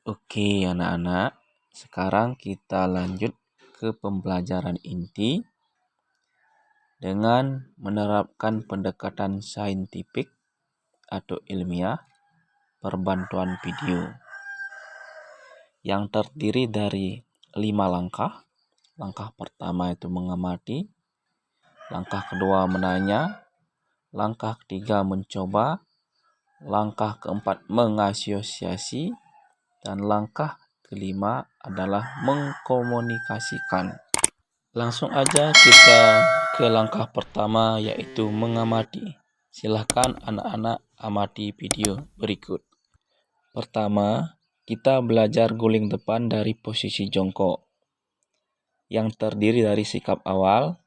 Oke, anak-anak. Sekarang kita lanjut ke pembelajaran inti dengan menerapkan pendekatan saintifik atau ilmiah perbantuan video yang terdiri dari 5 langkah. Langkah pertama itu mengamati, langkah kedua menanya, langkah ketiga mencoba, langkah keempat mengasosiasi, dan langkah kelima adalah mengkomunikasikan. Langsung aja kita ke langkah pertama, yaitu mengamati. Silahkan anak-anak amati video berikut. Pertama, kita belajar guling depan dari posisi jongkok, yang terdiri dari sikap awal,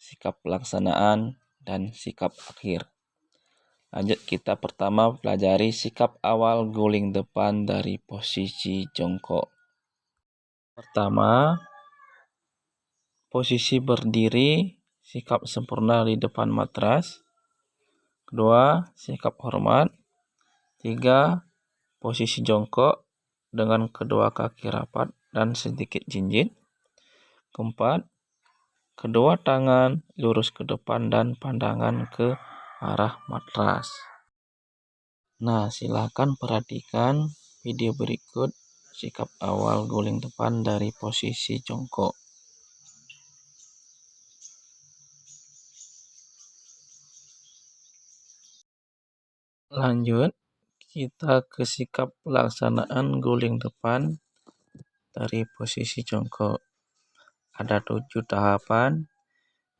sikap pelaksanaan, dan sikap akhir. Lanjut, kita pertama pelajari sikap awal guling depan dari posisi jongkok. Pertama, posisi berdiri, sikap sempurna di depan matras. Kedua, sikap hormat. Tiga, posisi jongkok dengan kedua kaki rapat dan sedikit jinjit. Keempat, kedua tangan lurus ke depan dan pandangan ke arah matras. Nah, silakan perhatikan video berikut sikap awal guling depan dari posisi jongkok. Lanjut, kita ke sikap pelaksanaan guling depan dari posisi jongkok. Ada 7 tahapan.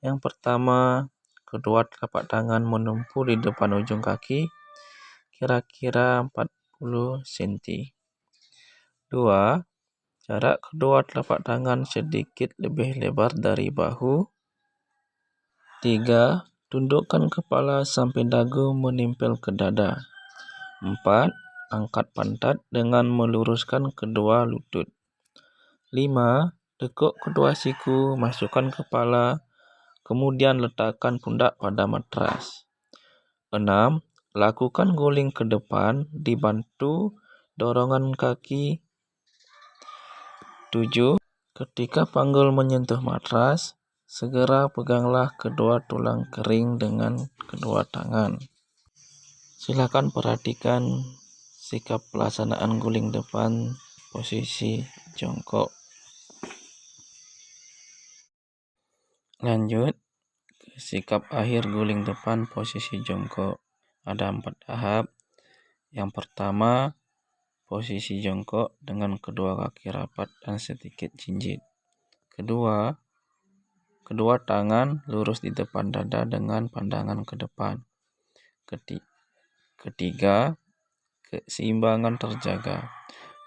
Yang pertama, kedua telapak tangan menumpuk di depan ujung kaki, kira-kira 40 cm. 2. Jarak kedua telapak tangan sedikit lebih lebar dari bahu. 3. Tundukkan kepala sampai dagu menempel ke dada. 4. Angkat pantat dengan meluruskan kedua lutut. 5. Tekuk kedua siku, masukkan kepala, kemudian letakkan pundak pada matras. 6. Lakukan guling ke depan dibantu dorongan kaki. 7. Ketika panggul menyentuh matras, segera peganglah kedua tulang kering dengan kedua tangan. Silakan perhatikan sikap pelaksanaan guling depan posisi jongkok. Lanjut ke sikap akhir guling depan posisi jongkok. Ada 4 tahap. Yang pertama, posisi jongkok dengan kedua kaki rapat dan sedikit jinjit. Kedua, kedua tangan lurus di depan dada dengan pandangan ke depan. Ketiga, keseimbangan terjaga.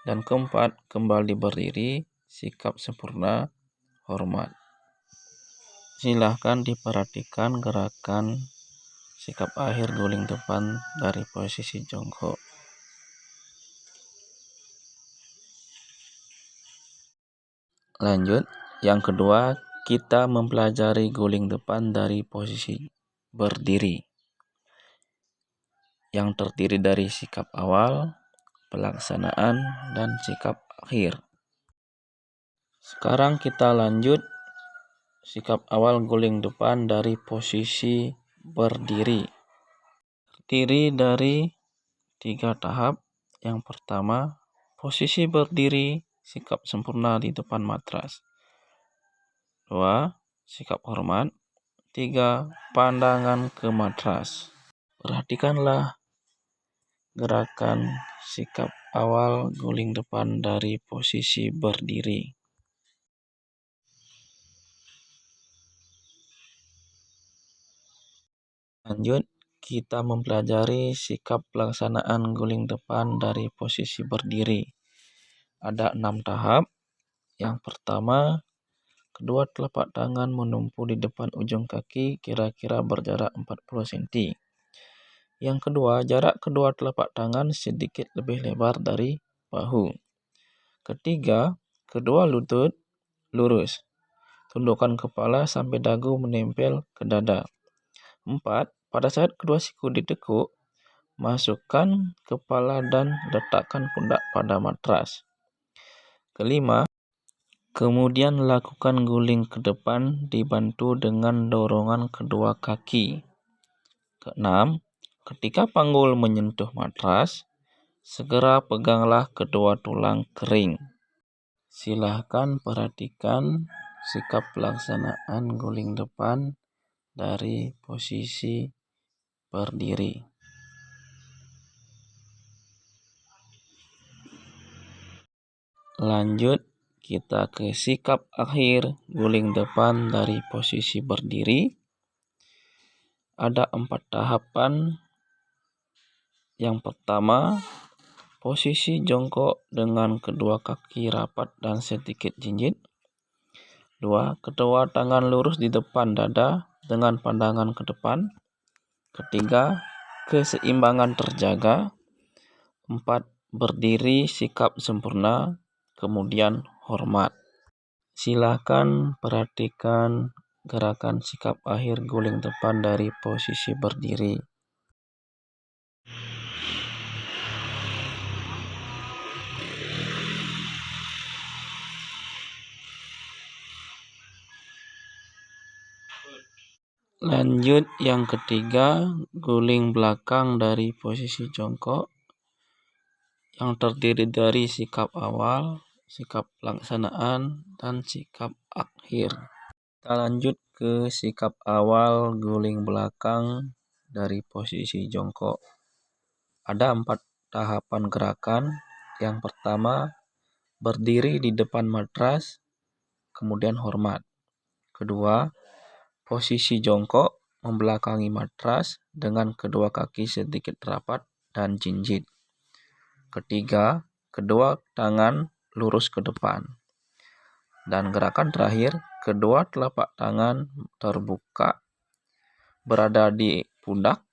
Dan keempat, kembali berdiri, sikap sempurna, hormat. Silahkan diperhatikan gerakan sikap akhir guling depan dari posisi jongkok. Lanjut, yang kedua, kita mempelajari guling depan dari posisi berdiri, yang terdiri dari sikap awal, pelaksanaan, dan sikap akhir. Sekarang kita lanjut sikap awal guling depan dari posisi berdiri. Terdiri dari 3 tahap. Yang pertama, posisi berdiri, sikap sempurna di depan matras. 2. Sikap hormat. 3. Pandangan ke matras. Perhatikanlah gerakan sikap awal guling depan dari posisi berdiri. Lanjut, kita mempelajari sikap pelaksanaan guling depan dari posisi berdiri. Ada 6 tahap. Yang pertama, kedua telapak tangan menumpuk di depan ujung kaki, kira-kira berjarak 40 cm. Yang kedua, jarak kedua telapak tangan sedikit lebih lebar dari bahu. Ketiga, kedua lutut lurus. Tundukkan kepala sampai dagu menempel ke dada. 4. Pada saat kedua siku ditekuk, masukkan kepala dan letakkan pundak pada matras. Kelima, kemudian lakukan guling ke depan dibantu dengan dorongan kedua kaki. Keenam, ketika panggul menyentuh matras, segera peganglah kedua tulang kering. Silahkan perhatikan sikap pelaksanaan guling depan dari posisi berdiri. Lanjut, kita ke sikap akhir guling depan dari posisi berdiri. Ada 4 tahapan. Yang pertama, posisi jongkok dengan kedua kaki rapat dan sedikit jinjit. 2. Kedua tangan lurus di depan dada dengan pandangan ke depan. Ketiga, keseimbangan terjaga. 4. Berdiri sikap sempurna, kemudian hormat. Silakan perhatikan gerakan sikap akhir guling depan dari posisi berdiri. Lanjut, yang ketiga, guling belakang dari posisi jongkok yang terdiri dari sikap awal, sikap pelaksanaan, dan sikap akhir. Kita lanjut ke sikap awal guling belakang dari posisi jongkok. Ada 4 tahapan gerakan. Yang pertama, berdiri di depan matras, kemudian hormat. Kedua, posisi jongkok membelakangi matras dengan kedua kaki sedikit rapat dan jinjit. Ketiga, kedua tangan lurus ke depan. Dan gerakan terakhir, kedua telapak tangan terbuka berada di pundak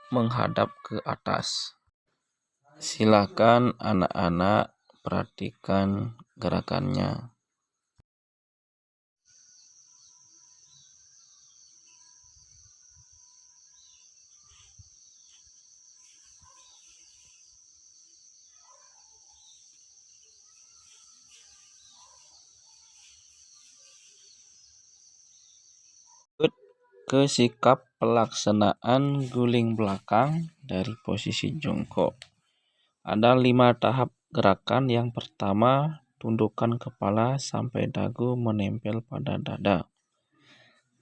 menghadap ke atas. Silakan anak-anak perhatikan gerakannya. Ke sikap pelaksanaan guling belakang dari posisi jongkok. Ada 5 tahap gerakan. Yang pertama, tundukkan kepala sampai dagu menempel pada dada.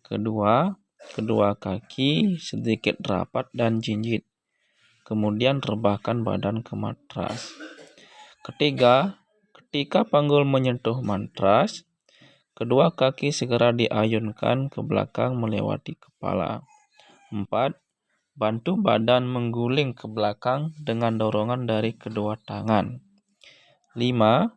Kedua, kedua kaki sedikit rapat dan jinjit. Kemudian rebahkan badan ke matras. Ketiga, ketika panggul menyentuh matras, kedua kaki segera diayunkan ke belakang melewati kepala. 4. Bantu badan mengguling ke belakang dengan dorongan dari kedua tangan. 5.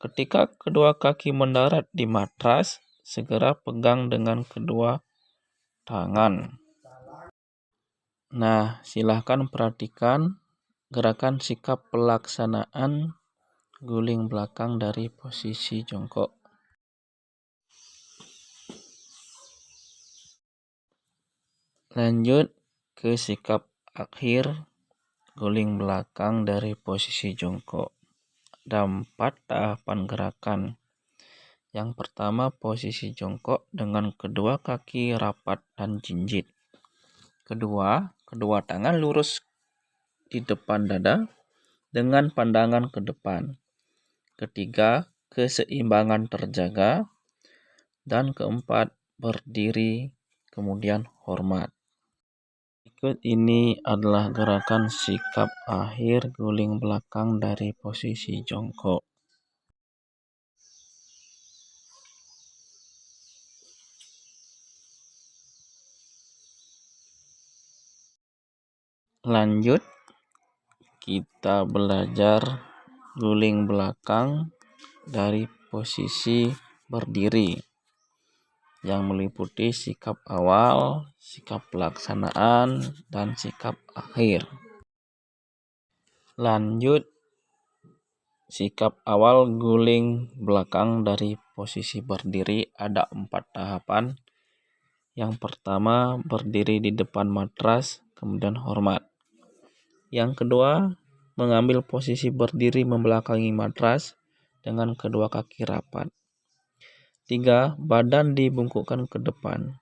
Ketika kedua kaki mendarat di matras, segera pegang dengan kedua tangan. Nah, silahkan perhatikan gerakan sikap pelaksanaan guling belakang dari posisi jongkok. Lanjut ke sikap akhir guling belakang dari posisi jongkok. Ada 4 tahapan gerakan. Yang pertama, posisi jongkok dengan kedua kaki rapat dan jinjit. Kedua, kedua tangan lurus di depan dada dengan pandangan ke depan. Ketiga, keseimbangan terjaga. Dan keempat, berdiri kemudian hormat. Berikut ini adalah gerakan sikap akhir guling belakang dari posisi jongkok. Lanjut, kita belajar guling belakang dari posisi berdiri yang meliputi sikap awal, sikap pelaksanaan, dan sikap akhir. Lanjut, sikap awal guling belakang dari posisi berdiri ada 4 tahapan. Yang pertama, berdiri di depan matras kemudian hormat. Yang kedua, mengambil posisi berdiri membelakangi matras dengan kedua kaki rapat. 3. Badan dibungkukkan ke depan.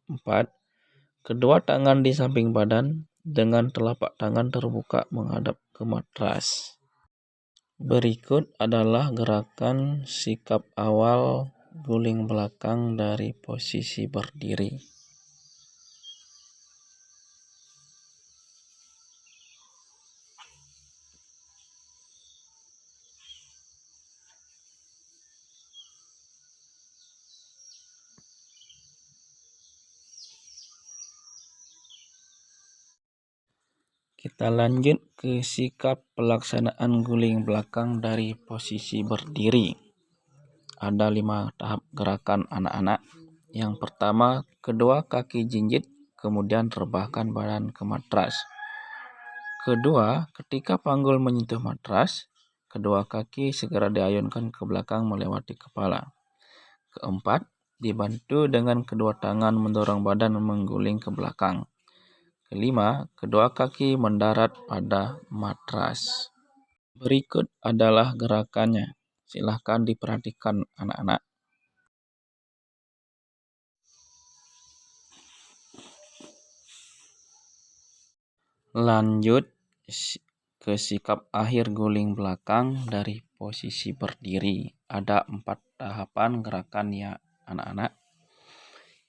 4. Kedua tangan di samping badan dengan telapak tangan terbuka menghadap ke matras. Berikut adalah gerakan sikap awal guling belakang dari posisi berdiri. Kita lanjut ke sikap pelaksanaan guling belakang dari posisi berdiri. Ada 5 tahap gerakan anak-anak. Yang pertama, kedua kaki jinjit, kemudian rebahkan badan ke matras. Kedua, ketika panggul menyentuh matras, kedua kaki segera diayunkan ke belakang melewati kepala. Keempat, dibantu dengan kedua tangan mendorong badan mengguling ke belakang. Kelima, kedua kaki mendarat pada matras. Berikut adalah gerakannya. Silahkan diperhatikan anak-anak. Lanjut ke sikap akhir guling belakang dari posisi berdiri. Ada 4 tahapan gerakan ya anak-anak.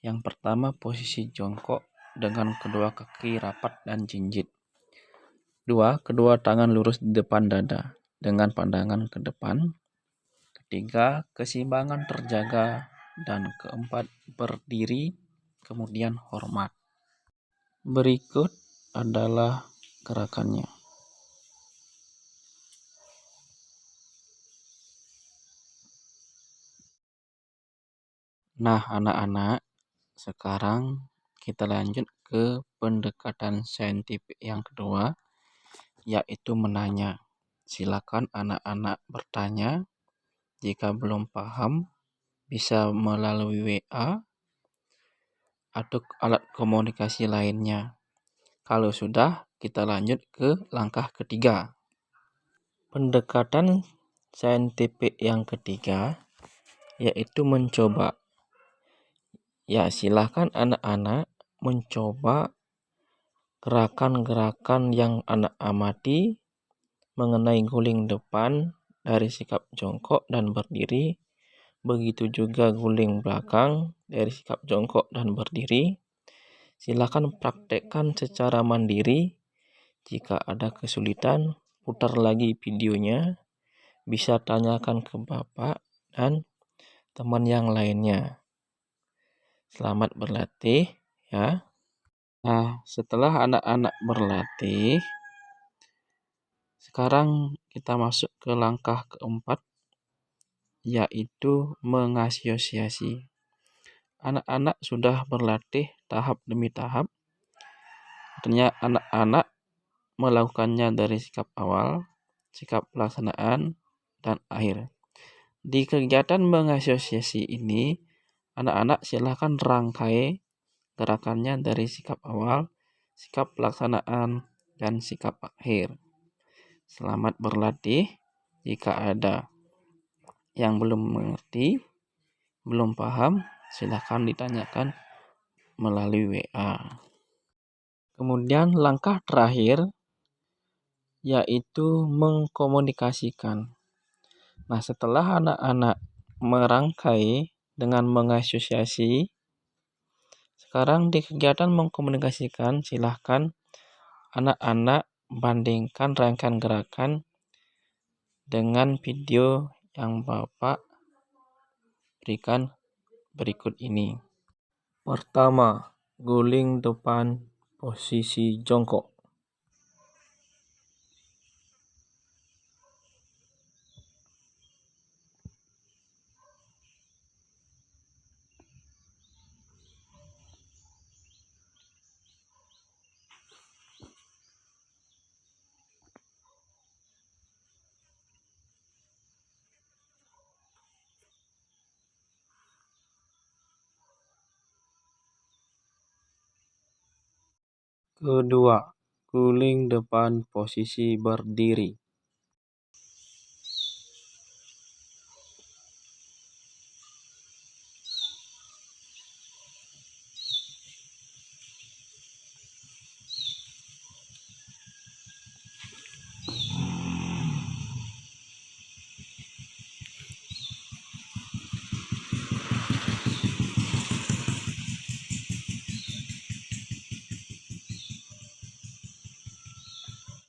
Yang pertama, posisi jongkok dengan kedua kaki rapat dan jinjit. 2. Kedua tangan lurus di depan dada dengan pandangan ke depan. Ketiga, keseimbangan terjaga. Dan keempat, berdiri kemudian hormat. Berikut adalah gerakannya. Nah, anak-anak, sekarang kita lanjut ke pendekatan saintifik yang kedua, yaitu menanya. Silakan anak-anak bertanya. Jika belum paham, bisa melalui WA atau alat komunikasi lainnya. Kalau sudah, kita lanjut ke langkah ketiga. Pendekatan saintifik yang ketiga, yaitu mencoba. Ya, silakan anak-anak mencoba gerakan-gerakan yang anak amati mengenai guling depan dari sikap jongkok dan berdiri, begitu juga guling belakang dari sikap jongkok dan berdiri. Silakan praktekkan secara mandiri. Jika ada kesulitan, putar lagi videonya. Bisa tanyakan ke Bapak dan teman yang lainnya. Selamat berlatih ya. Nah, setelah anak-anak berlatih, sekarang kita masuk ke langkah keempat, yaitu mengasosiasi. Anak-anak sudah berlatih tahap demi tahap. Artinya anak-anak melakukannya dari sikap awal, sikap pelaksanaan, dan akhir. Di kegiatan mengasosiasi ini, anak-anak silakan rangkai gerakannya dari sikap awal, sikap pelaksanaan, dan sikap akhir. Selamat berlatih. Jika ada yang belum mengerti, belum paham, silakan ditanyakan melalui WA. Kemudian langkah terakhir yaitu mengkomunikasikan. Nah, setelah anak-anak merangkai dengan mengasosiasi, sekarang di kegiatan mengkomunikasikan, silahkan anak-anak bandingkan rangkaian gerakan dengan video yang Bapak berikan berikut ini. Pertama, guling depan posisi jongkok. Kedua, guling depan posisi berdiri.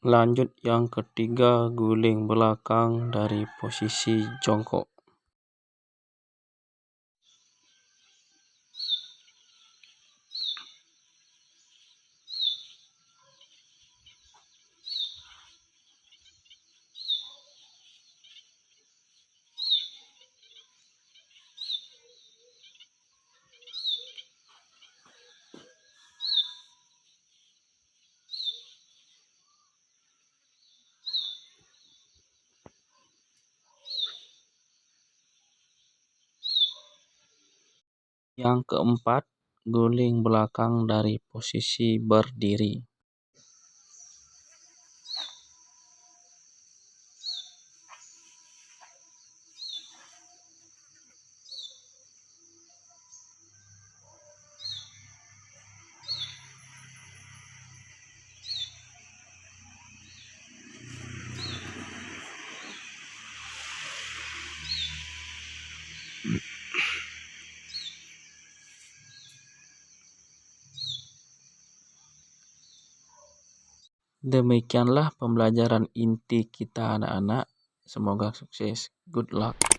Lanjut yang ketiga, guling belakang dari posisi jongkok. Yang keempat, guling belakang dari posisi berdiri. Demikianlah pembelajaran inti kita anak-anak. Semoga sukses. Good luck.